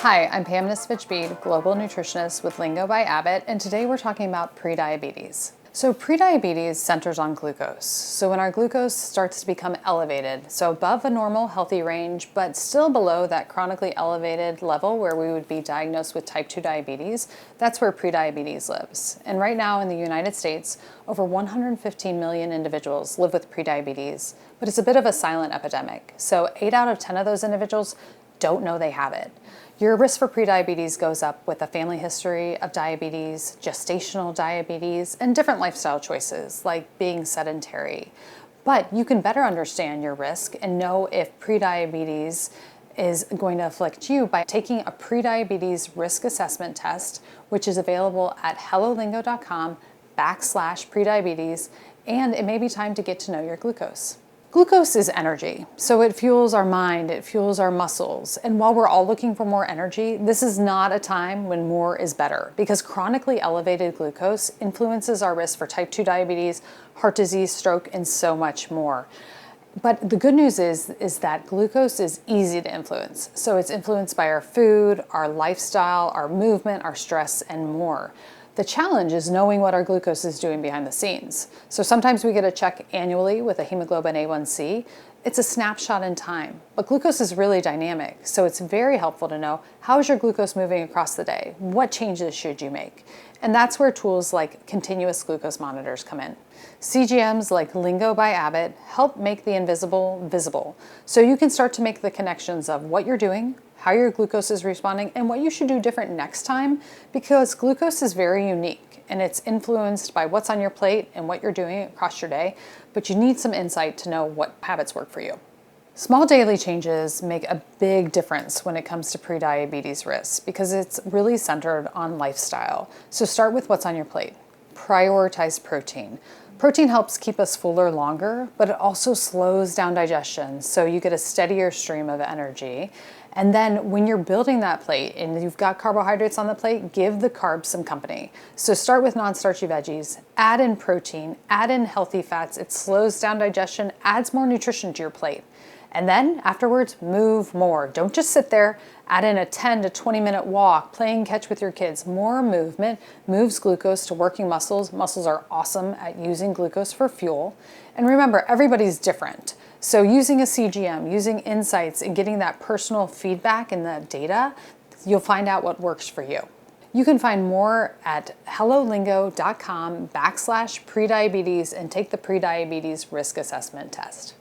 Hi, I'm Pam Nisvich-Bede, Global Nutritionist with Lingo by Abbott, and today we're talking about prediabetes. So prediabetes centers on glucose. So when our glucose starts to become elevated, so above a normal healthy range, but still below that chronically elevated level where we would be diagnosed with type 2 diabetes, that's where prediabetes lives. And right now in the United States, over 115 million individuals live with prediabetes, but it's a bit of a silent epidemic. So 8 out of 10 of those individuals don't know they have it. Your risk for prediabetes goes up with a family history of diabetes, gestational diabetes, and different lifestyle choices like being sedentary. But you can better understand your risk and know if prediabetes is going to afflict you by taking a prediabetes risk assessment test, which is available at hellolingo.com/prediabetes, and it may be time to get to know your glucose. Glucose is energy, so it fuels our mind, it fuels our muscles. And while we're all looking for more energy, this is not a time when more is better because chronically elevated glucose influences our risk for type 2 diabetes, heart disease, stroke, and so much more. But the good news is that glucose is easy to influence. So it's influenced by our food, our lifestyle, our movement, our stress, and more. The challenge is knowing what our glucose is doing behind the scenes. So sometimes we get a check annually with a hemoglobin A1C. It's a snapshot in time, but glucose is really dynamic. So it's very helpful to know how is your glucose moving across the day? What changes should you make? And that's where tools like continuous glucose monitors come in. CGMs like Lingo by Abbott help make the invisible visible. So you can start to make the connections of what you're doing, how your glucose is responding, and what you should do different next time, because glucose is very unique and it's influenced by what's on your plate and what you're doing across your day, but you need some insight to know what habits work for you. Small daily changes make a big difference when it comes to prediabetes risk because it's really centered on lifestyle. So start with what's on your plate. Prioritize protein. Protein helps keep us fuller longer, but it also slows down digestion, so you get a steadier stream of energy. And then when you're building that plate and you've got carbohydrates on the plate, give the carbs some company. So start with non-starchy veggies, add in protein, add in healthy fats. It slows down digestion, adds more nutrition to your plate. And then afterwards, move more. Don't just sit there. Add in a 10 to 20 minute walk, playing catch with your kids. More movement moves glucose to working muscles. Muscles are awesome at using glucose for fuel. And remember, everybody's different. So using a CGM, using insights, and getting that personal feedback and the data, you'll find out what works for you. You can find more at hellolingo.com/prediabetes and take the prediabetes risk assessment test.